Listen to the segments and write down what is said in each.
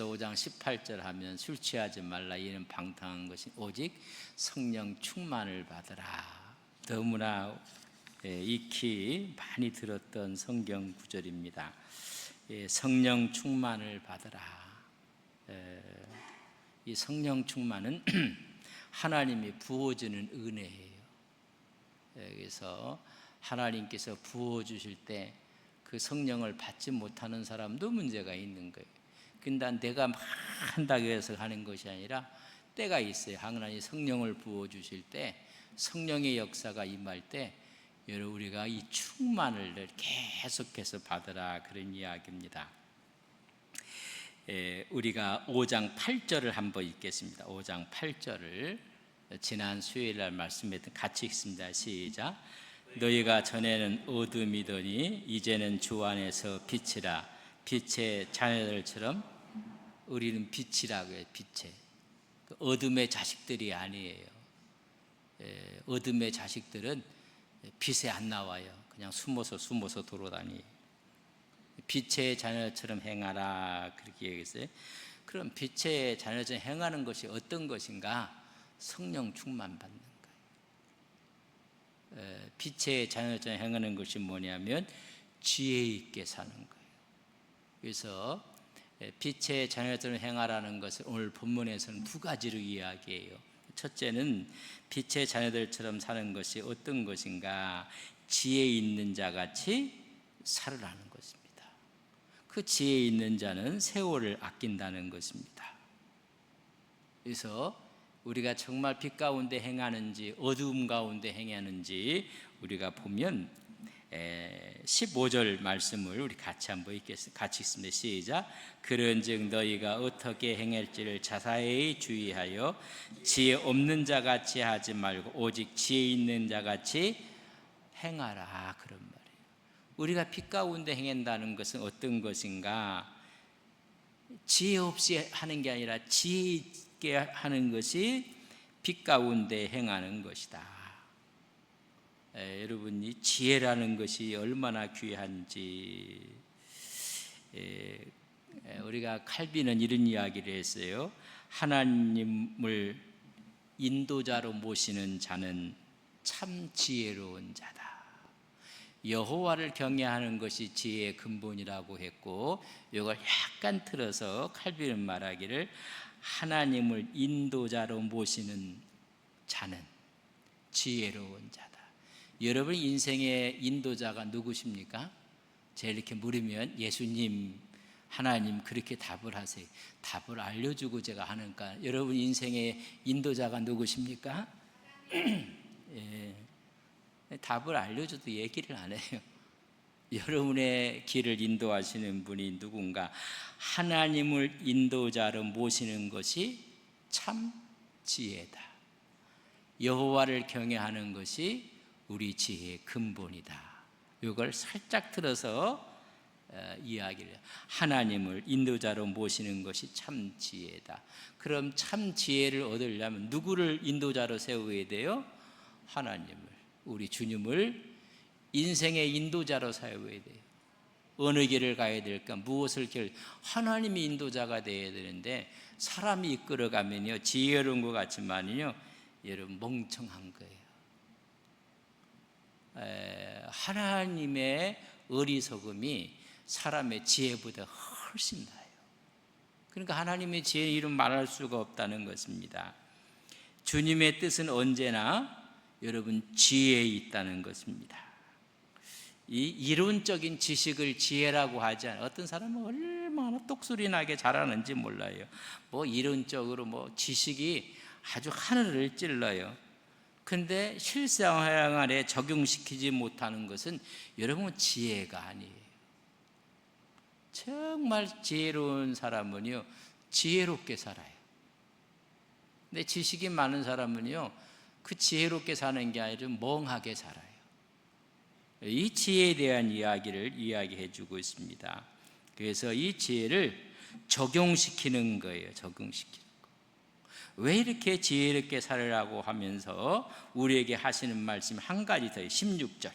5장 18절 하면 술 취하지 말라 이는 방탕한 것이 오직 성령 충만을 받으라. 너무나 익히 많이 들었던 성경 구절입니다. 성령 충만을 받으라. 이 성령 충만은 하나님이 부어주는 은혜예요. 그래서 하나님께서 부어주실 때 그 성령을 받지 못하는 사람도 문제가 있는 거예요. 근데 내가 막 한다고 해서 하는 것이 아니라 때가 있어요. 하나님이 성령을 부어주실 때, 성령의 역사가 임할 때 여러분 우리가 이 충만을 계속해서 받으라, 그런 이야기입니다. 우리가 5장 8절을 한번 읽겠습니다. 5장 8절을 지난 수요일 날 말씀했던 같이 읽습니다. 시작. 너희가 전에는 어둠이더니 이제는 주 안에서 빛이라. 빛의 자녀들처럼, 우리는 빛이라고 해요. 빛의 어둠의 자식들이 아니에요. 어둠의 자식들은 빛에 안 나와요. 그냥 숨어서 돌아다니요. 빛의 자녀처럼 행하라, 그렇게 얘기했어요. 그럼 빛의 자녀처럼 행하는 것이 어떤 것인가? 성령 충만 받는 거예요. 빛의 자녀처럼 행하는 것이 뭐냐면 지혜 있게 사는 거예요. 그래서 빛의 자녀처럼 행하라는 것을 오늘 본문에서는 두 가지로 이야기해요. 첫째는 빛의 자녀들처럼 사는 것이 어떤 것인가? 지혜 있는 자같이 살으라는 것입니다. 그 지혜 있는 자는 세월을 아낀다는 것입니다. 그래서 우리가 정말 빛 가운데 행하는지 어두움 가운데 행하는지 우리가 보면 15절 말씀을 우리 같이 한번 읽겠습니다. 같이 읽습니다. 시작. 그런즉 너희가 어떻게 행할지를 자세히 주의하여 지혜 없는 자같이 하지 말고 오직 지혜 있는 자같이 행하라, 그런 말이에요. 우리가 빛 가운데 행한다는 것은 어떤 것인가? 지혜 없이 하는 게 아니라 지혜 있게 하는 것이 빛 가운데 행하는 것이다. 여러분이 지혜라는 것이 얼마나 귀한지. 우리가 칼빈은 이런 이야기를 했어요. 하나님을 인도자로 모시는 자는 참 지혜로운 자다. 여호와를 경외하는 것이 지혜의 근본이라고 했고, 이걸 약간 틀어서 칼빈은 말하기를 하나님을 인도자로 모시는 자는 지혜로운 자다. 여러분 인생의 인도자가 누구십니까? 제가 이렇게 물으면 예수님, 하나님, 그렇게 답을 하세요. 답을 알려주고 제가 하니까 여러분 인생의 인도자가 누구십니까? 답을 알려줘도 얘기를 안 해요. 여러분의 길을 인도하시는 분이 누군가? 하나님을 인도자로 모시는 것이 참 지혜다. 여호와를 경외하는 것이 우리 지혜의 근본이다. 이걸 살짝 들어서 이야기를 해요. 하나님을 인도자로 모시는 것이 참 지혜다. 그럼 참 지혜를 얻으려면 누구를 인도자로 세워야 돼요? 하나님을, 우리 주님을 인생의 인도자로 세워야 돼요. 어느 길을 가야 될까? 무엇을 하나님이 인도자가 되어야 되는데 사람이 이끌어가면요 지혜로운 것 같지만요 여러분 멍청한 거예요. 하나님의 어리석음이 사람의 지혜보다 훨씬 나아요. 그러니까 하나님의 지혜 이름 말할 수가 없다는 것입니다. 주님의 뜻은 언제나 여러분 지혜에 있다는 것입니다. 이 이론적인 지식을 지혜라고 하지 않아요. 어떤 사람은 얼마나 똑소리 나게 잘하는지 몰라요. 뭐 이론적으로 뭐 지식이 아주 하늘을 찔러요. 근데 실생활에 적용시키지 못하는 것은 여러분 지혜가 아니에요. 정말 지혜로운 사람은요 지혜롭게 살아요. 근데 지식이 많은 사람은요 그 지혜롭게 사는 게 아니라 멍하게 살아요. 이 지혜에 대한 이야기를 이야기해 주고 있습니다. 그래서 이 지혜를 적용시키는 거예요. 적용시키는 거. 왜 이렇게 지혜롭게 살으라고 하면서 우리에게 하시는 말씀 한 가지 더, 16절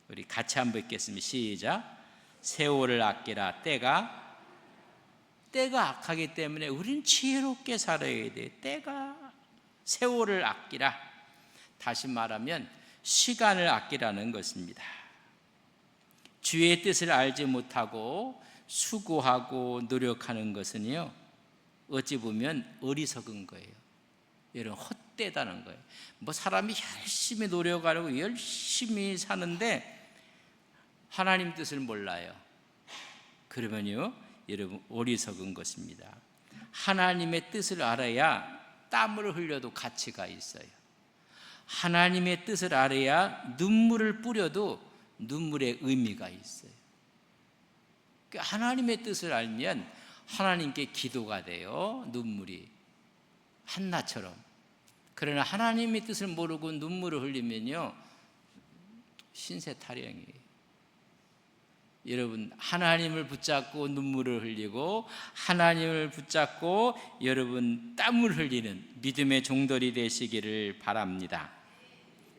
우리 같이 한번 읽겠습니다. 시작. 세월을 아끼라. 때가 때가 악하기 때문에 우리는 지혜롭게 살아야 돼. 때가, 세월을 아끼라. 다시 말하면 시간을 아끼라는 것입니다. 주의 뜻을 알지 못하고 수고하고 노력하는 것은요, 어찌 보면 어리석은 거예요. 이런 헛되다는 거예요. 뭐 사람이 열심히 노력하려고 열심히 사는데 하나님 뜻을 몰라요. 그러면요, 여러분 어리석은 것입니다. 하나님의 뜻을 알아야 땀을 흘려도 가치가 있어요. 하나님의 뜻을 알아야 눈물을 뿌려도 눈물의 의미가 있어요. 하나님의 뜻을 알면 하나님께 기도가 돼요. 눈물이 한나처럼. 그러나 하나님의 뜻을 모르고 눈물을 흘리면요, 신세타령이에요. 여러분, 하나님을 붙잡고 눈물을 흘리고 하나님을 붙잡고 여러분 땀을 흘리는 믿음의 종들이 되시기를 바랍니다.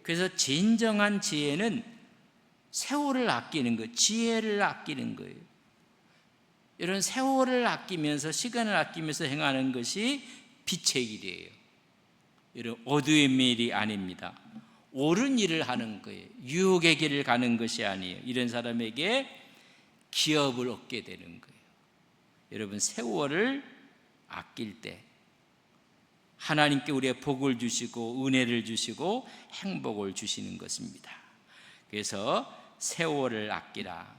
그래서 진정한 지혜는 세월을 아끼는 거예요. 지혜를 아끼는 거예요. 이런 세월을 아끼면서 시간을 아끼면서 행하는 것이 빛의 길이에요. 이런 어두의 일이 아닙니다. 옳은 일을 하는 거예요. 유혹의 길을 가는 것이 아니에요. 이런 사람에게 기업을 얻게 되는 거예요. 여러분, 세월을 아낄 때 하나님께 우리의 복을 주시고 은혜를 주시고 행복을 주시는 것입니다. 그래서 세월을 아끼라.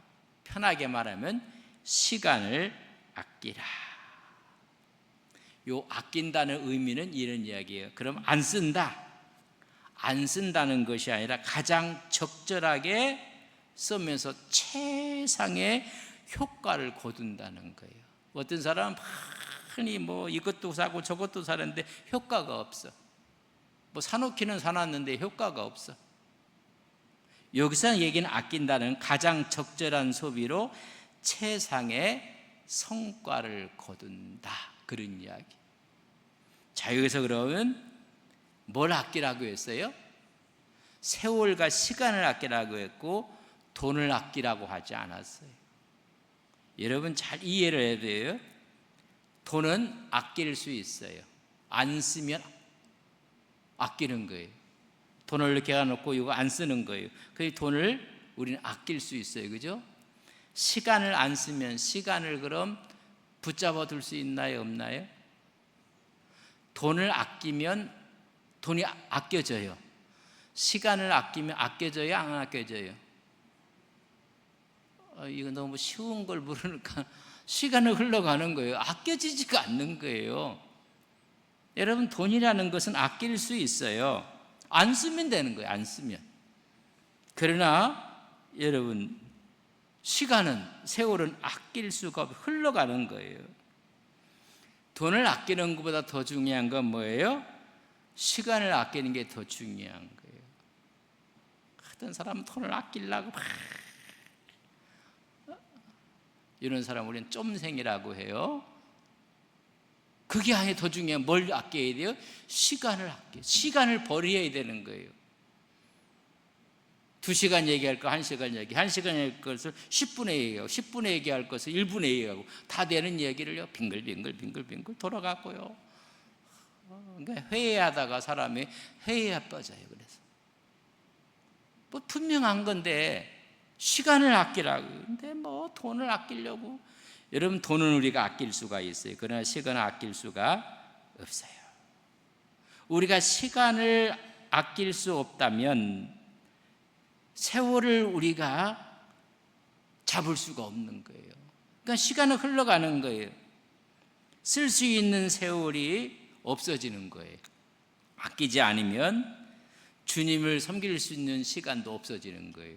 편하게 말하면 시간을 아끼라. 요 아낀다는 의미는 이런 이야기예요. 그럼 안 쓴다. 안 쓴다는 것이 아니라 가장 적절하게 쓰면서 최상의 효과를 거둔다는 거예요. 어떤 사람은 많이 뭐 이것도 사고 저것도 사는데 효과가 없어. 뭐 사놓기는 사놨는데 효과가 없어. 여기서 얘기는 아낀다는 가장 적절한 소비로 최상의 성과를 거둔다, 그런 이야기. 자, 여기서 그러면 뭘 아끼라고 했어요? 세월과 시간을 아끼라고 했고 돈을 아끼라고 하지 않았어요. 여러분 잘 이해를 해야 돼요. 돈은 아낄 수 있어요. 안 쓰면 아끼는 거예요. 돈을 이렇게 해놓고 이거 안 쓰는 거예요. 그 돈을 우리는 아낄 수 있어요. 그죠? 시간을 안 쓰면 시간을 그럼 붙잡아 둘 수 있나요? 없나요? 돈을 아끼면 돈이 아껴져요. 시간을 아끼면 아껴져요? 안 아껴져요? 이거 너무 쉬운 걸 물으니까 시간은 흘러가는 거예요. 아껴지지가 않는 거예요. 여러분, 돈이라는 것은 아낄 수 있어요. 안 쓰면 되는 거예요. 안 쓰면. 그러나 여러분, 시간은, 세월은 아낄 수가 없어요. 흘러가는 거예요. 돈을 아끼는 것보다 더 중요한 건 뭐예요? 시간을 아끼는 게 더 중요한 거예요. 어떤 사람은 돈을 아끼려고 막 이런 사람 우리는 쫌생이라고 해요. 그게 아예 더 중요한, 뭘 아껴야 돼요? 시간을 아껴. 시간을 버려야 되는 거예요. 2시간 얘기할 거 1시간 얘기, 1시간 얘기할 것을 10분에 얘기하고 10분에 얘기할 것을 1분에 얘기하고 다 되는 얘기를요 빙글빙글 돌아가고요. 그러니까 회의하다가 사람이 회의에 빠져요. 그래서 뭐 분명한 건데 시간을 아끼라고. 근데 뭐 돈을 아끼려고. 여러분, 돈은 우리가 아낄 수가 있어요. 그러나 시간을 아낄 수가 없어요. 우리가 시간을 아낄 수 없다면 세월을 우리가 잡을 수가 없는 거예요. 그러니까 시간은 흘러가는 거예요. 쓸 수 있는 세월이 없어지는 거예요. 아끼지 않으면 주님을 섬길 수 있는 시간도 없어지는 거예요.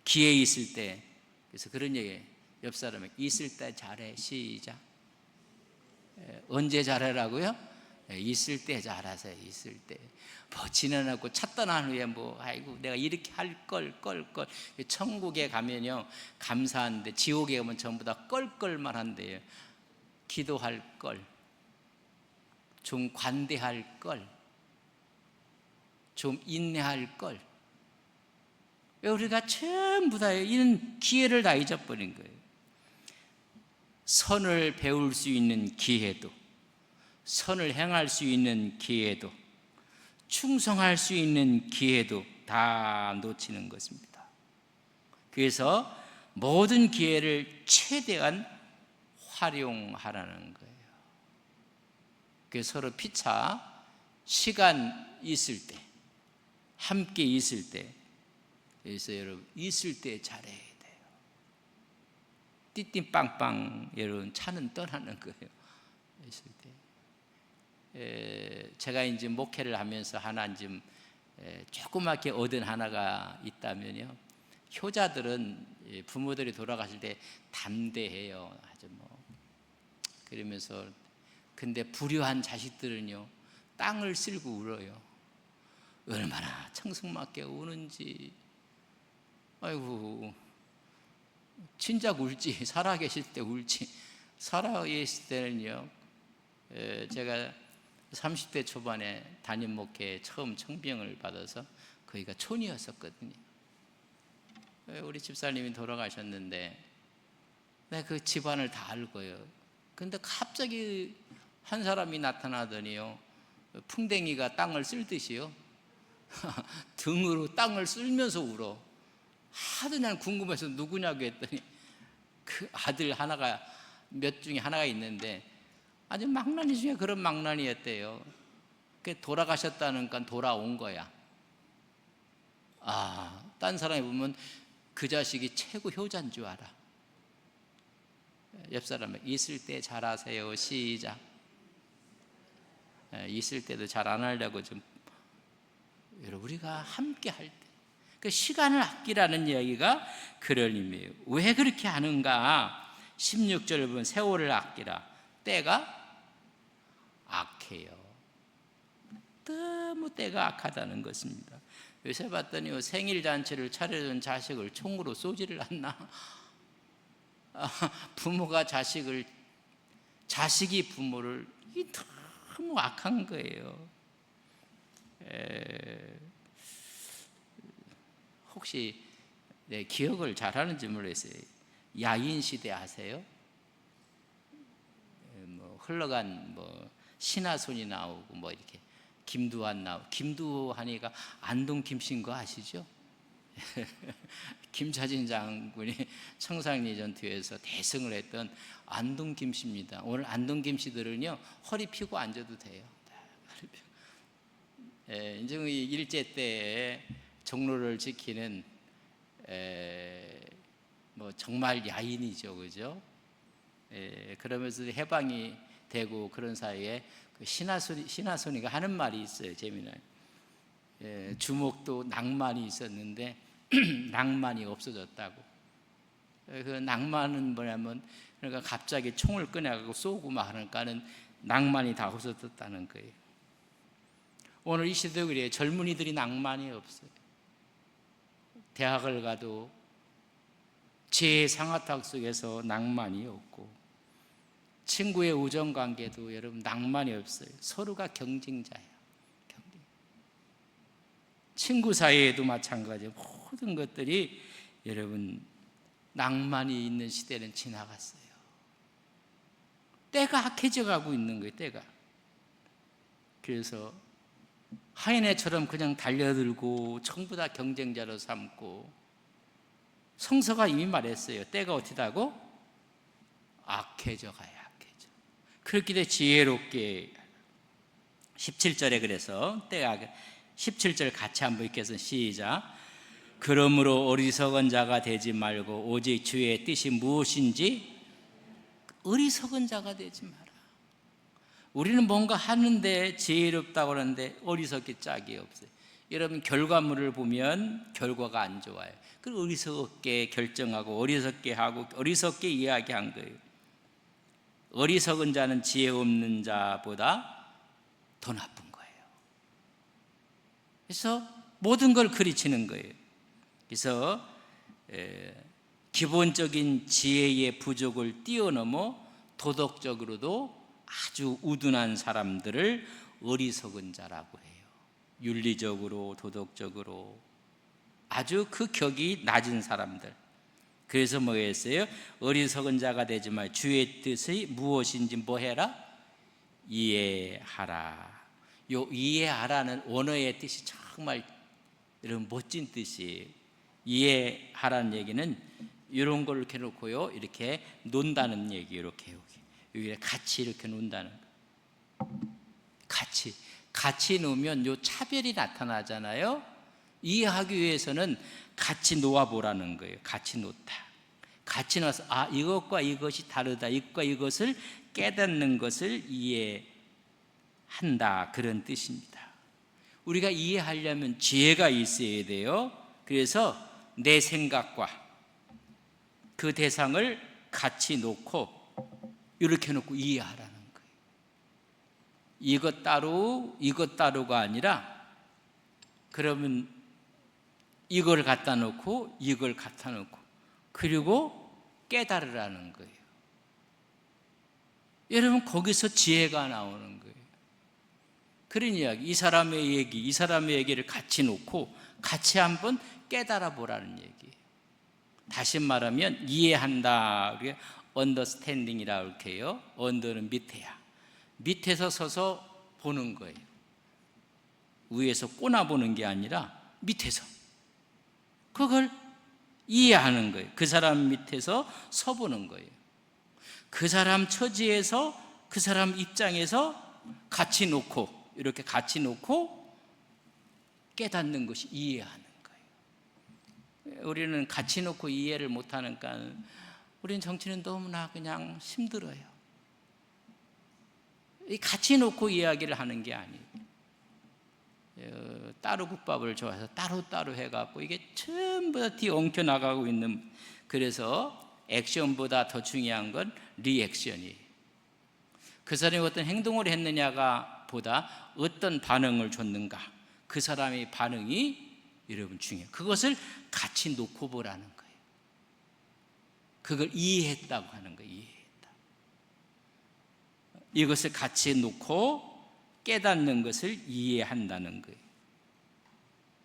기회 있을 때, 그래서 그런 얘기, 옆 사람에게 있을 때 잘해. 시작. 언제 잘하라고요? 있을 때 잘하세요. 있을 때. 뭐 지나고 차 떠난 후에 뭐 아이고 내가 이렇게 할 걸. 천국에 가면요 감사한데, 지옥에 가면 전부 다 껄껄만 한대요. 기도할 걸, 좀 관대할 걸, 좀 인내할 걸. 우리가 전부 다 이런 기회를 다 잊어버린 거예요. 선을 배울 수 있는 기회도, 선을 행할 수 있는 기회도, 충성할 수 있는 기회도 다 놓치는 것입니다. 그래서 모든 기회를 최대한 활용하라는 거예요. 그래서 서로 피차 시간 있을 때, 함께 있을 때, 그래서 여러분 있을 때 잘해야 돼요. 띠띠빵빵 여러분 차는 떠나는 거예요. 있을 때. 제가 이제 목회를 하면서 하나 좀 조그맣게 얻은 하나가 있다면요, 효자들은 부모들이 돌아가실 때 담대해요. 아주 그러면서, 근데 불효한 자식들은요 땅을 쓸고 울어요. 얼마나 청승맞게 우는지. 아이고, 진작 울지. 살아계실 때 울지. 살아계실 때는요, 제가 30대 초반에 담임 목회 처음 청병을 받아서 거기가 촌이었었거든요. 우리 집사님이 돌아가셨는데 내가 그 집안을 다 알고요. 근데 갑자기 한 사람이 나타나더니요, 풍뎅이가 땅을 쓸듯이요 등으로 땅을 쓸면서 울어. 하도 난 궁금해서 누구냐고 했더니 그 아들 하나가, 몇 중에 하나가 있는데 아주 망나니 중에 그런 망나니였대요. 돌아가셨다는 건 돌아온 거야. 딴 사람이 보면 그 자식이 최고 효자인 줄 알아. 옆 사람은 있을 때 잘하세요. 시작. 있을 때도 잘 안 하려고 좀. 우리가 함께 할 때, 그 시간을 아끼라는 이야기가 그런 의미예요. 왜 그렇게 하는가? 16절 보면 세월을 아끼라. 때가 악해요. 너무 때가 악하다는 것입니다. 요새 봤더니 생일 잔치를 차려준 자식을 총으로 쏘지를 않나? 부모가 자식을, 자식이 부모를, 이 너무 악한 거예요. 혹시 기억을 잘하는지 모르겠어요. 야인 시대 아세요? 흘러간 신하손이 나오고 이렇게 김두한 나오고, 김두한이가 안동 김씨인 거 아시죠? 김차진 장군이 청산리 전투에서 대승을 했던 안동 김씨입니다. 오늘 안동 김씨들은요 허리 펴고 앉아도 돼요. 인정의 일제 때에 종로를 지키는 정말 야인이죠, 그죠? 그러면서 해방이 되고 그런 사이에 그 신하손이가 하는 말이 있어요. 재미나요. 주목도 낭만이 있었는데 낭만이 없어졌다고. 그 낭만은 뭐냐면, 그러니까 갑자기 총을 꺼내가지고 쏘고 막 하니까는 낭만이 다 없어졌다는 거예요. 오늘 이 시대도 그래요. 젊은이들이 낭만이 없어요. 대학을 가도 제 상아탁 속에서 낭만이 없고, 친구의 우정관계도 여러분 낭만이 없어요. 서로가 경쟁자예요. 친구 사이에도 마찬가지예요. 모든 것들이 여러분 낭만이 있는 시대는 지나갔어요. 때가 악해져 가고 있는 거예요. 때가. 그래서 하이네처럼 그냥 달려들고 전부 다 경쟁자로 삼고, 성서가 이미 말했어요. 때가 어떻다고? 악해져 가요. 악해져. 그렇기 때문에 지혜롭게. 17절에 그래서 때가, 17절 같이 한번 읽겠습니다. 시작. 그러므로 어리석은 자가 되지 말고 오직 주의 뜻이 무엇인지, 어리석은 자가 되지 마라. 우리는 뭔가 하는데 지혜롭다고 하는데 어리석기 짝이 없어요. 여러분 결과물을 보면 결과가 안 좋아요. 그리고 어리석게 결정하고 어리석게 하고 어리석게 이야기한 거예요. 어리석은 자는 지혜 없는 자보다 더 나쁜 거예요. 그래서 모든 걸 그리치는 거예요. 그래서 기본적인 지혜의 부족을 뛰어넘어 도덕적으로도 아주 우둔한 사람들을 어리석은 자라고 해요. 윤리적으로 도덕적으로 아주 그 격이 낮은 사람들, 그래서 뭐겠어요? 어리석은 자가 되지 말 주의 뜻이 무엇인지 뭐 해라? 이해하라. 요 이해하라는 원어의 뜻이 정말 이런 멋진 뜻이에요. 이해하라는 얘기는 이런 걸 이렇게 놓고요, 이렇게 논다는 얘기. 이렇게 여기 같이 이렇게 논다는 거. 같이 놓으면 요 차별이 나타나잖아요. 이해하기 위해서는 같이 놓아보라는 거예요. 같이 놓다. 같이 놓아서 이것과 이것이 다르다, 이것과 이것을 깨닫는 것을 이해한다, 그런 뜻입니다. 우리가 이해하려면 지혜가 있어야 돼요. 그래서 내 생각과 그 대상을 같이 놓고 이렇게 놓고 이해하라는 거예요. 이것 따로가 아니라, 그러면 이걸 갖다 놓고 이걸 갖다 놓고 그리고 깨달으라는 거예요. 여러분, 거기서 지혜가 나오는 거예요. 그런 이야기, 이 사람의 얘기를 같이 놓고 같이 한번 깨달아 보라는 얘기예요. 다시 말하면 이해한다, 우리가 언더스탠딩이라고 이렇게 해요. 언더는 밑에야. 밑에서 서서 보는 거예요. 위에서 꼬나보는 게 아니라 밑에서 그걸 이해하는 거예요. 그 사람 밑에서 서보는 거예요. 그 사람 처지에서, 그 사람 입장에서 같이 놓고, 이렇게 같이 놓고 깨닫는 것이 이해하는 거예요. 우리는 같이 놓고 이해를 못하니까 우리는 정치는 너무나 그냥 힘들어요. 같이 놓고 이야기를 하는 게 아니에요. 따로 국밥을 좋아해서 따로 해갖고 이게 전부 다 뒤엉켜 나가고 있는, 그래서 액션보다 더 중요한 건 리액션이에요. 그 사람이 어떤 행동을 했느냐가 보다 어떤 반응을 줬는가, 그 사람의 반응이 여러분 중요해요. 그것을 같이 놓고 보라는 거예요. 그걸 이해했다고 하는 거예요. 이해했다. 이것을 같이 놓고 깨닫는 것을 이해한다는 거예요.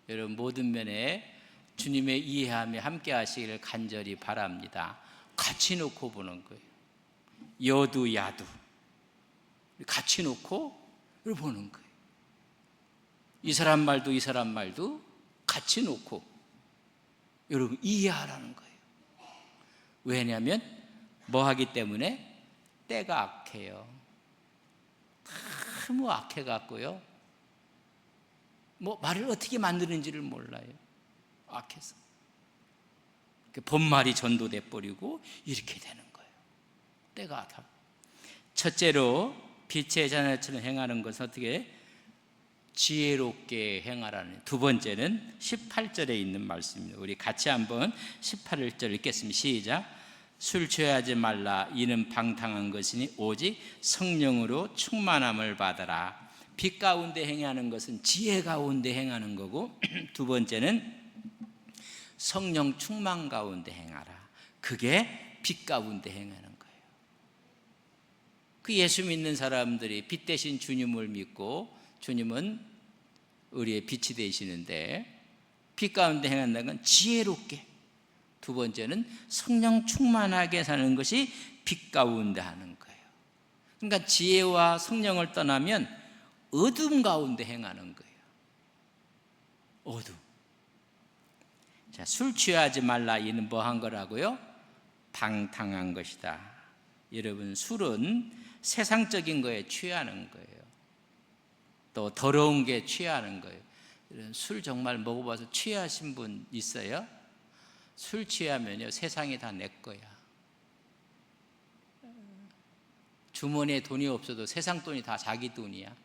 여러분, 모든 면에 주님의 이해함에 함께 하시기를 간절히 바랍니다. 같이 놓고 보는 거예요. 여두 야두 같이 놓고 보는 거예요. 이 사람 말도 이 사람 말도 같이 놓고 여러분 이해하라는 거예요. 왜냐하면 뭐 하기 때문에? 때가 악해요. 너무 악해갖고요, 뭐 말을 어떻게 만드는지를 몰라요. 악해서 본말이 전도돼 버리고 이렇게 되는 거예요. 때가 악하. 첫째로 빛의 자녀처럼 행하는 것은 어떻게? 지혜롭게 행하라는. 두 번째는 18절에 있는 말씀입니다. 우리 같이 한번 18절 읽겠습니다. 시작. 술 취하지 말라. 이는 방탕한 것이니 오직 성령으로 충만함을 받아라. 빛 가운데 행하는 것은 지혜 가운데 행하는 거고, 두 번째는 성령 충만 가운데 행하라. 그게 빛 가운데 행하는 거예요. 그 예수 믿는 사람들이 빛 대신 주님을 믿고, 주님은 우리의 빛이 되시는데, 빛 가운데 행한다는 건 지혜롭게, 두 번째는 성령 충만하게 사는 것이 빛 가운데 하는 거예요. 그러니까 지혜와 성령을 떠나면 어둠 가운데 행하는 거예요. 어둠. 자, 술 취하지 말라. 이는 뭐 한 거라고요? 방탕한 것이다. 여러분, 술은 세상적인 거에 취하는 거예요. 또 더러운 게 취하는 거예요. 술 정말 먹어봐서 취하신 분 있어요? 술 취하면요, 세상이 다 내 거야. 주머니에 돈이 없어도 세상 돈이 다 자기 돈이야.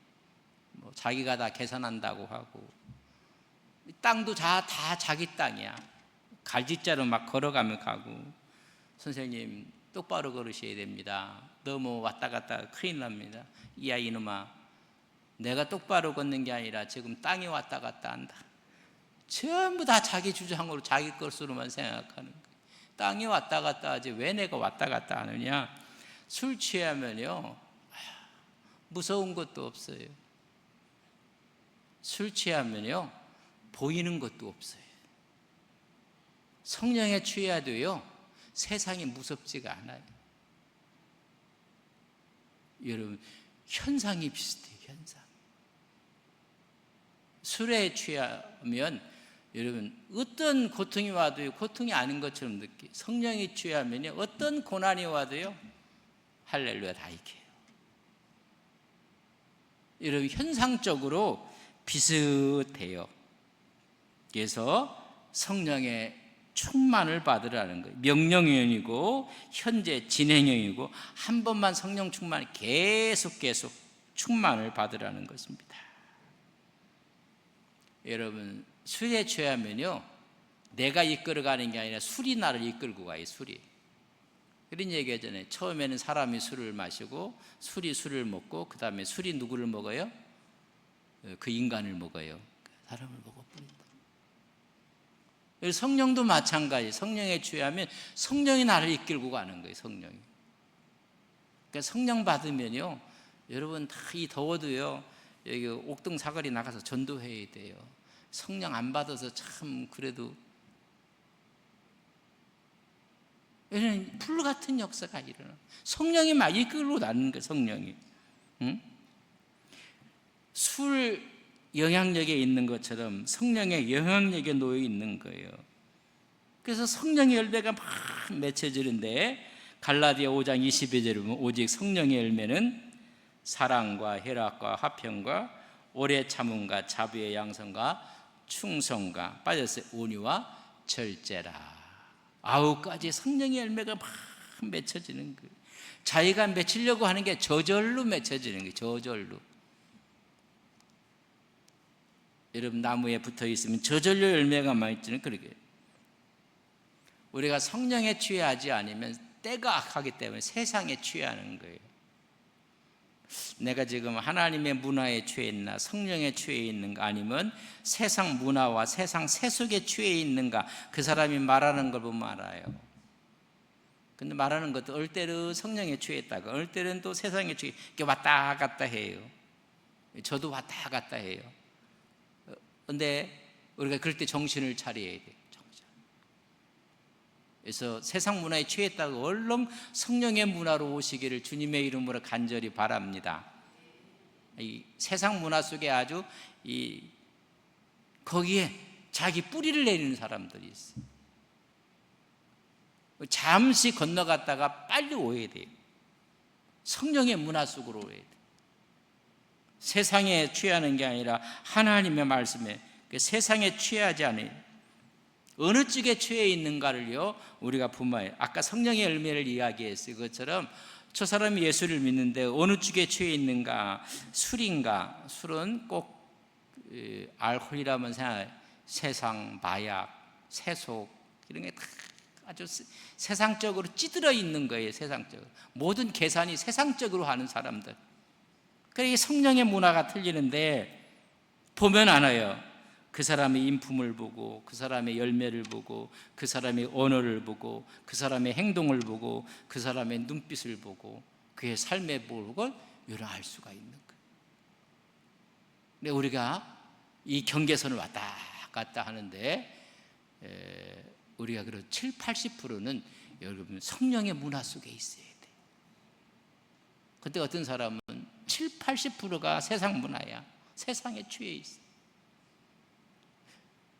뭐 자기가 다 계산한다고 하고, 땅도 다 자기 땅이야. 갈짓자로 막 걸어가면 가고. 선생님, 똑바로 걸으셔야 됩니다. 너무 왔다 갔다 큰일 납니다. 이야 이놈아, 내가 똑바로 걷는 게 아니라 지금 땅이 왔다 갔다 한다. 전부 다 자기 주장으로, 자기 것으로만 생각하는 거예요. 땅이 왔다 갔다 하지 왜 내가 왔다 갔다 하느냐. 술 취하면요, 무서운 것도 없어요. 술 취하면요, 보이는 것도 없어요. 성령에 취해도요, 세상이 무섭지가 않아요. 여러분, 현상이 비슷해요. 현상. 술에 취하면 여러분 어떤 고통이 와도요 고통이 아닌 것처럼 느끼. 성령이 취하면요 어떤 고난이 와도요 할렐루야 다 이겨요. 여러분 현상적으로 비슷해요. 그래서 성령의 충만을 받으라는 거예요. 명령형이고 현재 진행형이고 한 번만 성령 충만 계속 충만을 받으라는 것입니다. 여러분 술에 취하면요 내가 이끌어가는 게 아니라 술이 나를 이끌고 가요. 술이. 그런 얘기 하잖아요. 처음에는 사람이 술을 마시고 술이 술을 먹고 그 다음에 술이 누구를 먹어요? 그 인간을 먹어요. 사람을 먹어버린다. 성령도 마찬가지. 성령에 취하면 성령이 나를 이끌고 가는 거예요. 성령이. 그러니까 성령 받으면요 여러분 다 이 더워도요 여기 옥동 사거리 나가서 전도해야 돼요. 성령 안 받아서 참 그래도 이런 풀 같은 역사가 일어나. 성령이 막 이끌고 나는 거예요. 성령이. 응? 술 영향력에 있는 것처럼 성령의 영향력에 놓여 있는 거예요. 그래서 성령의 열매가 막 맺혀지는데 갈라디아 5장 22절에 보면 오직 성령의 열매는 사랑과 희락과 화평과 오래 참음과 자비의 양성과 충성과 빠졌어요. 온유와 절제라. 9가지 성령의 열매가 막 맺혀지는 거예요. 자기가 맺히려고 하는 게 저절로 맺혀지는 거예요. 저절로. 여러분 나무에 붙어 있으면 저절로 열매가 맺히는 그러게. 우리가 성령에 취하지 않으면 때가 악하기 때문에 세상에 취하는 거예요. 내가 지금 하나님의 문화에 취해 있나 성령에 취해 있는가 아니면 세상 문화와 세상 세속에 취해 있는가 그 사람이 말하는 걸 보면 알아요. 근데 말하는 것도 어떨 때는 성령에 취했다가 어떨 때는 또 세상에 취해 이렇게 왔다 갔다 해요. 저도 왔다 갔다 해요. 근데 우리가 그럴 때 정신을 차려야 돼요. 그래서 세상 문화에 취했다고 얼른 성령의 문화로 오시기를 주님의 이름으로 간절히 바랍니다. 이 세상 문화 속에 아주 거기에 자기 뿌리를 내리는 사람들이 있어요. 잠시 건너갔다가 빨리 오야 돼요. 성령의 문화 속으로 오야 돼요. 세상에 취하는 게 아니라 하나님의 말씀에 세상에 취하지 않아요. 어느 쪽에 취해 있는가를요 우리가 분명해요. 아까 성령의 열매를 이야기했어요. 그것처럼 저 사람이 예수를 믿는데 어느 쪽에 취해 있는가. 술인가. 술은 꼭 알코올이라면 생각해요. 세상, 마약, 세속 이런 게 다 아주 세상적으로 찌들어 있는 거예요. 세상적으로 모든 계산이 세상적으로 하는 사람들. 그러니까 성령의 문화가 틀리는데 보면 알아요. 그 사람의 인품을 보고 그 사람의 열매를 보고 그 사람의 언어를 보고 그 사람의 행동을 보고 그 사람의 눈빛을 보고 그의 삶의 모습을 요령할 수가 있는 거예요. 근데 우리가 이 경계선을 왔다 갔다 하는데 우리가 그런 7, 80%는 여러분 성령의 문화 속에 있어야 돼요. 근데 어떤 사람은 7, 80%가 세상 문화야. 세상에 취해 있어.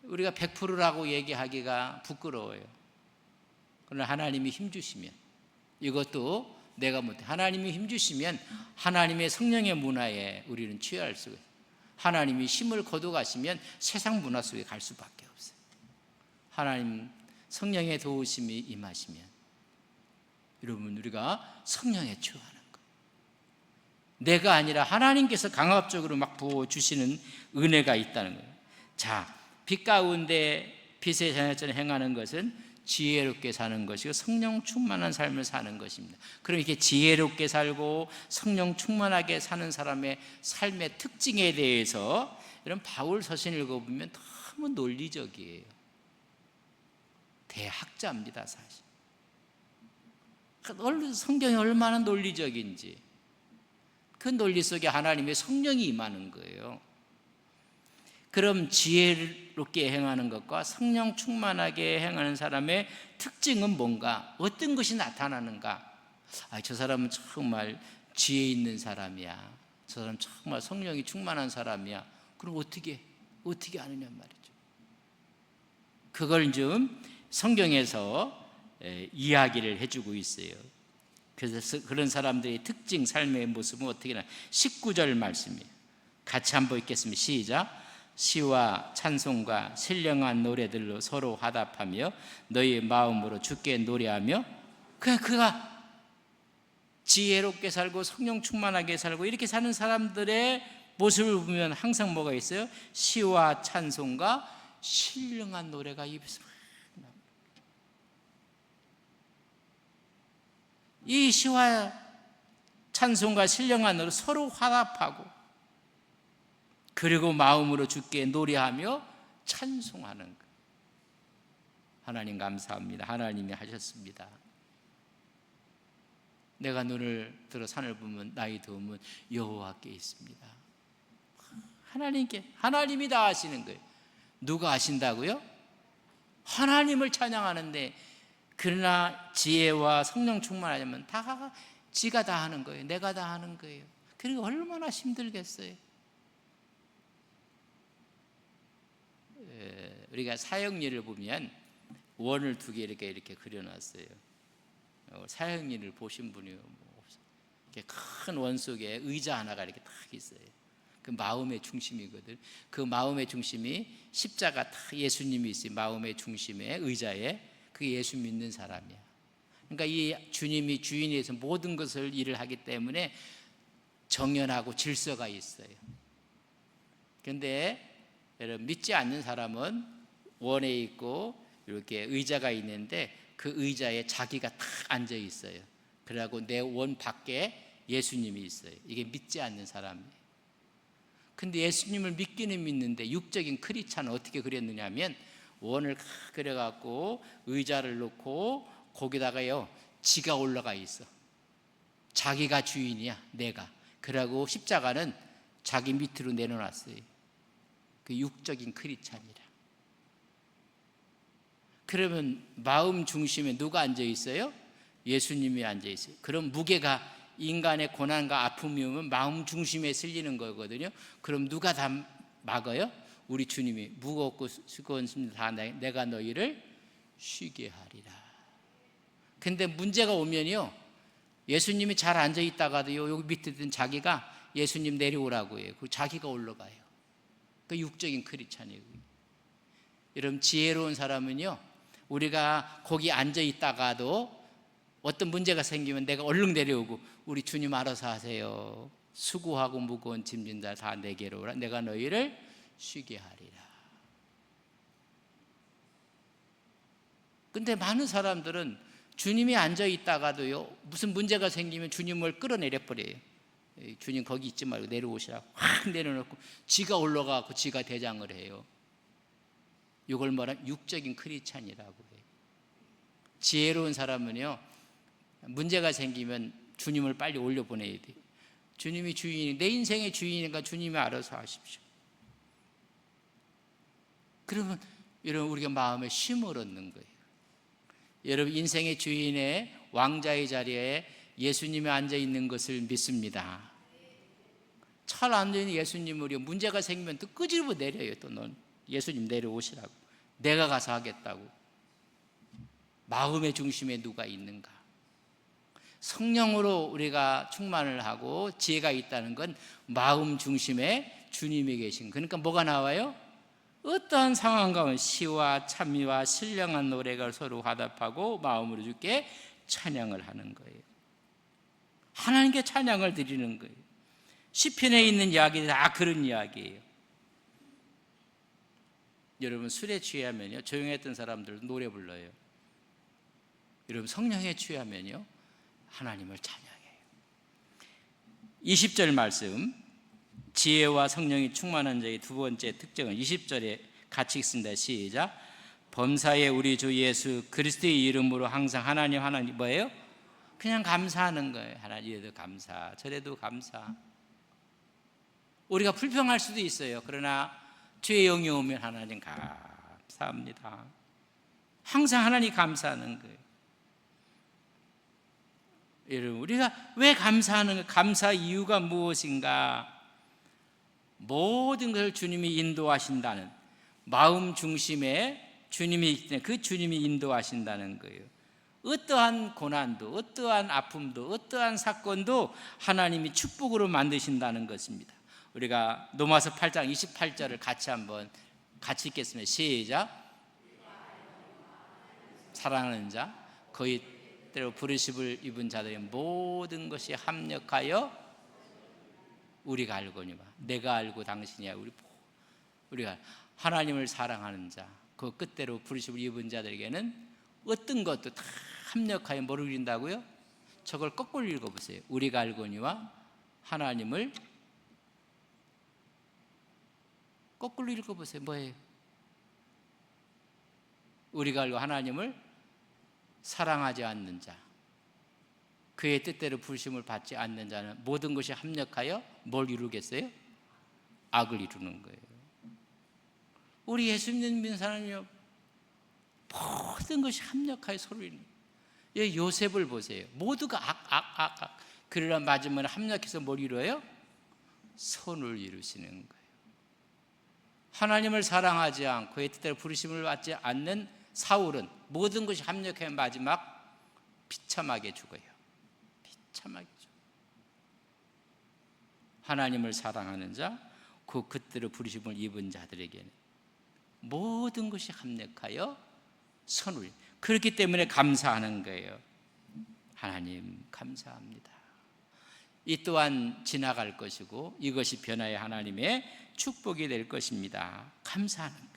우리가 100%라고 얘기하기가 부끄러워요. 그러나 하나님이 힘주시면 이것도 내가 못해. 하나님이 힘주시면 하나님의 성령의 문화에 우리는 취할 수가 있어요. 하나님이 힘을 거둬가시면 세상 문화 속에 갈 수밖에 없어요. 하나님 성령의 도우심이 임하시면 여러분 우리가 성령에 취하는 거예요. 내가 아니라 하나님께서 강압적으로 막 부어주시는 은혜가 있다는 거예요. 자, 빛 가운데 빛의 자녀처럼 행하는 것은 지혜롭게 사는 것이고 성령 충만한 삶을 사는 것입니다. 그럼 이렇게 지혜롭게 살고 성령 충만하게 사는 사람의 삶의 특징에 대해서 이런 바울 서신 읽어보면 너무 논리적이에요. 대학자입니다, 사실. 성경이 얼마나 논리적인지 그 논리 속에 하나님의 성령이 임하는 거예요. 그럼 지혜롭게 행하는 것과 성령 충만하게 행하는 사람의 특징은 뭔가? 어떤 것이 나타나는가? 저 사람은 정말 지혜 있는 사람이야. 저 사람 정말 성령이 충만한 사람이야. 그럼 어떻게 아느냐 말이죠. 그걸 좀 성경에서 이야기를 해주고 있어요. 그래서 그런 사람들의 특징, 삶의 모습은 어떻게 나? 19절 말씀이에요. 같이 한번 읽겠습니다. 시작. 시와 찬송과 신령한 노래들로 서로 화답하며 너희 마음으로 주께 노래하며, 그가 지혜롭게 살고 성령 충만하게 살고 이렇게 사는 사람들의 모습을 보면 항상 뭐가 있어요? 시와 찬송과 신령한 노래가 입에서 나옵니다. 이 시와 찬송과 신령한 노래 서로 화답하고, 그리고 마음으로 주께 노래하며 찬송하는 것. 하나님 감사합니다. 하나님이 하셨습니다. 내가 눈을 들어 산을 보면 나의 도움은 여호와께 있습니다. 하나님이 다 아시는 거예요. 누가 아신다고요? 하나님을 찬양하는데, 그러나 지혜와 성령 충만하려면 다 지가 다 하는 거예요. 내가 다 하는 거예요. 그리고 얼마나 힘들겠어요. 우리가 사형리를 보면 원을 두 개 이렇게 그려놨어요. 사형리를 보신 분이 없어요. 이렇게 큰 원 속에 의자 하나가 이렇게 딱 있어요. 그 마음의 중심이거든. 그 마음의 중심이 십자가 딱 예수님이 있어요. 마음의 중심에 의자에. 그게 예수 믿는 사람이야. 그러니까 이 주님이 주인에서 모든 것을 일을 하기 때문에 정연하고 질서가 있어요. 그런데 여러분, 믿지 않는 사람은 원에 있고 이렇게 의자가 있는데 그 의자에 자기가 딱 앉아 있어요. 그러고 내 원 밖에 예수님이 있어요. 이게 믿지 않는 사람이에요. 근데 예수님을 믿기는 믿는데 육적인 크리스찬은 어떻게 그렸느냐 하면, 원을 그려갖고 의자를 놓고 거기다가요 지가 올라가 있어. 자기가 주인이야, 내가. 그러고 십자가는 자기 밑으로 내려놨어요. 그 육적인 크리스찬이라. 그러면 마음 중심에 누가 앉아 있어요? 예수님이 앉아 있어요. 그럼 무게가 인간의 고난과 아픔이 오면 마음 중심에 실리는 거거든요. 그럼 누가 다 막아요? 우리 주님이 무겁고 수고한 짐 다 내가 너희를 쉬게 하리라. 근데 문제가 오면요, 예수님이 잘 앉아 있다가도요, 여기 밑에 든 자기가 예수님 내려오라고 해요. 그 자기가 올라가요. 그 육적인 크리스찬이에요. 여러분, 지혜로운 사람은요, 우리가 거기 앉아 있다가도 어떤 문제가 생기면 내가 얼른 내려오고, 우리 주님 알아서 하세요. 수고하고 무거운 짐진 자 다 내게로 오라. 내가 너희를 쉬게 하리라. 근데 많은 사람들은 주님이 앉아 있다가도요, 무슨 문제가 생기면 주님을 끌어내려 버려요. 주님 거기 있지 말고 내려오시라고 확 내려놓고 지가 올라가고 지가 대장을 해요. 이걸 말하면 육적인 크리스찬이라고 해요. 지혜로운 사람은요, 문제가 생기면 주님을 빨리 올려보내야 돼요. 주님이 주인이, 내 인생의 주인이니까 주님이 알아서 하십시오. 그러면 여러분, 우리가 마음에 쉼을 얻는 거예요. 여러분, 인생의 주인의 왕자의 자리에 예수님이 앉아 있는 것을 믿습니다. 잘 앉아있는 예수님을 우리가 문제가 생기면 또 끄집어 내려요. 또 넌 예수님 내려오시라고, 내가 가서 하겠다고. 마음의 중심에 누가 있는가? 성령으로 우리가 충만을 하고 지혜가 있다는 건 마음 중심에 주님이 계신. 그러니까 뭐가 나와요? 어떠한 상황 가운데 시와 찬미와 신령한 노래가 서로 화답하고 마음으로 주께 찬양을 하는 거예요. 하나님께 찬양을 드리는 거예요. 시편에 있는 이야기는 다 그런 이야기예요. 여러분, 술에 취하면요, 조용했던 사람들 노래 불러요. 여러분, 성령에 취하면요, 하나님을 찬양해요. 20절 말씀, 지혜와 성령이 충만한 자의 두 번째 특징은 20절에 같이 읽습니다. 시작. 범사에 우리 주 예수 그리스도의 이름으로 항상 하나님 뭐예요? 그냥 감사하는 거예요. 하나님에도 감사, 저래도 감사. 우리가 불평할 수도 있어요. 그러나 주의 영이 오면 하나님 감사합니다. 항상 하나님 감사하는 거예요. 여러분, 우리가 왜 감사하는 거예요? 감사 이유가 무엇인가? 모든 것을 주님이 인도하신다는 마음 중심에 주님이 있기 때문에 그 주님이 인도하신다는 거예요. 어떠한 고난도, 어떠한 아픔도, 어떠한 사건도 하나님이 축복으로 만드신다는 것입니다. 우리가 로마서 8장 28절을 같이 읽겠습니다. 시작. 사랑하는 자, 거의 때로 부르심을 입은 자들의 모든 것이 합력하여 우리가 알거니와. 내가 알고 당신이야. 우리가 하나님을 사랑하는 자, 그 끝대로 부르심을 입은 자들에게는 어떤 것도 다 합력하여 뭐를 이룬다고요? 저걸 거꾸로 읽어보세요. 우리가 알거니와 하나님을 거꾸로 읽어보세요. 뭐예요? 우리가 알고 하나님을 사랑하지 않는 자, 그의 뜻대로 부르심을 받지 않는 자는 모든 것이 합력하여 뭘 이루겠어요? 악을 이루는 거예요. 우리 예수 믿는 사람이요, 모든 것이 합력하여 서로 이루는 거예요. 요셉을 보세요. 모두가 악. 그러나 마지막에 합력해서 뭘 이루어요? 선을 이루시는 거예요. 하나님을 사랑하지 않고 그의 뜻대로 부르심을 받지 않는 사울은 모든 것이 합력하여 마지막 비참하게 죽어요. 비참하게 죽어요. 하나님을 사랑하는 자, 그 뜻대로 부르심을 입은 자들에게는 모든 것이 합력하여 선을. 그렇기 때문에 감사하는 거예요. 하나님 감사합니다. 이 또한 지나갈 것이고 이것이 변화의 하나님의 축복이 될 것입니다. 감사하는 거예요.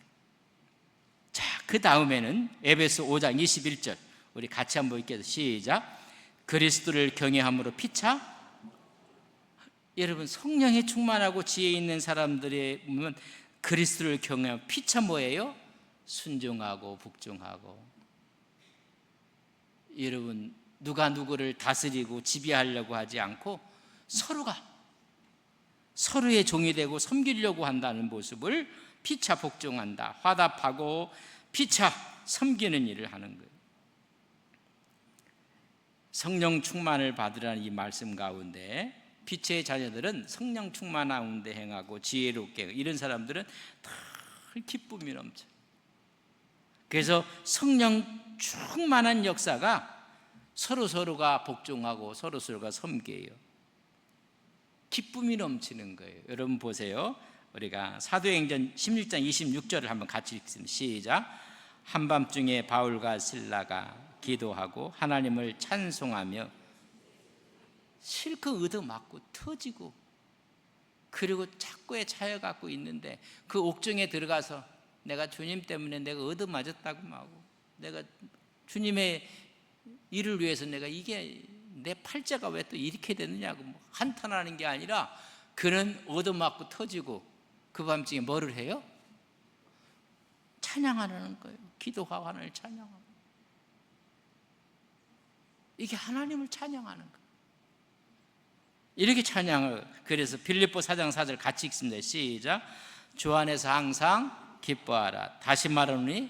자, 그 다음에는 에베소 5장 21절 우리 같이 한번 읽겠습니다. 시작. 그리스도를 경외함으로 피차. 여러분, 성령에 충만하고 지혜 있는 사람들의 보면 그리스도를 경외하면 피차 뭐예요? 순종하고 복종하고. 여러분, 누가 누구를 다스리고 지배하려고 하지 않고 서로가 서로의 종이 되고 섬기려고 한다는 모습을 피차 복종한다. 화답하고 피차 섬기는 일을 하는 거예요. 성령 충만을 받으라는 이 말씀 가운데 빛의 자녀들은 성령 충만한 가운데 행하고 지혜롭게, 이런 사람들은 다 기쁨이 넘쳐요. 그래서 성령 충만한 역사가 서로가 복종하고 서로가 섬겨요. 기쁨이 넘치는 거예요. 여러분 보세요. 우리가 사도행전 16장 26절을 한번 같이 읽습니다. 시작. 한밤중에 바울과 실라가 기도하고 하나님을 찬송하며 실컷 얻어맞고 터지고, 그리고 착고에 차여 갖고 있는데 그 옥중에 들어가서 내가 주님 때문에 내가 얻어맞았다고 하고, 내가 주님의 일을 위해서 내가 이게 내 팔자가 왜 또 이렇게 되느냐고 한탄하는 게 아니라, 그는 얻어맞고 터지고 그 밤중에 뭐를 해요? 찬양하는 거예요. 기도하고 하나님을 찬양하고. 이게 하나님을 찬양하는 거예요. 이렇게 찬양을. 그래서 빌립보 4장 4절 같이 읽습니다. 시작. 주 안에서 항상 기뻐하라. 다시 말하노니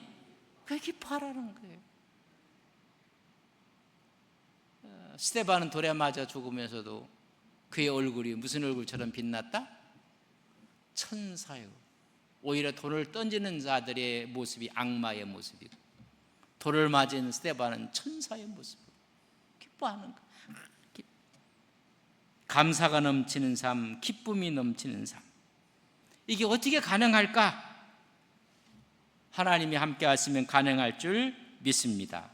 왜 기뻐하라는 거예요? 스데반은 돌에 맞아 죽으면서도 그의 얼굴이 무슨 얼굴처럼 빛났다? 천사요. 오히려 돌을 던지는 자들의 모습이 악마의 모습이고, 돌을 맞은 스데반은 천사의 모습으로 기뻐하는 거예요. 감사가 넘치는 삶, 기쁨이 넘치는 삶. 이게 어떻게 가능할까? 하나님이 함께 하시면 가능할 줄 믿습니다.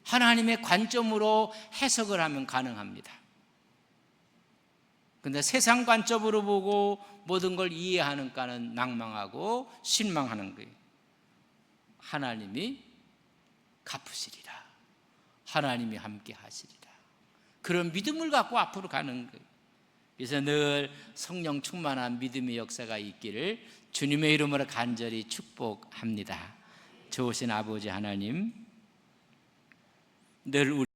하나님의 관점으로 해석을 하면 가능합니다. 그런데 세상 관점으로 보고 모든 걸 이해하는가는 낭망하고 실망하는 거예요. 하나님이 갚으시리라. 하나님이 함께 하시리라. 그런 믿음을 갖고 앞으로 가는 거예요. 그래서 늘 성령 충만한 믿음의 역사가 있기를 주님의 이름으로 간절히 축복합니다. 좋으신 아버지 하나님, 늘 우리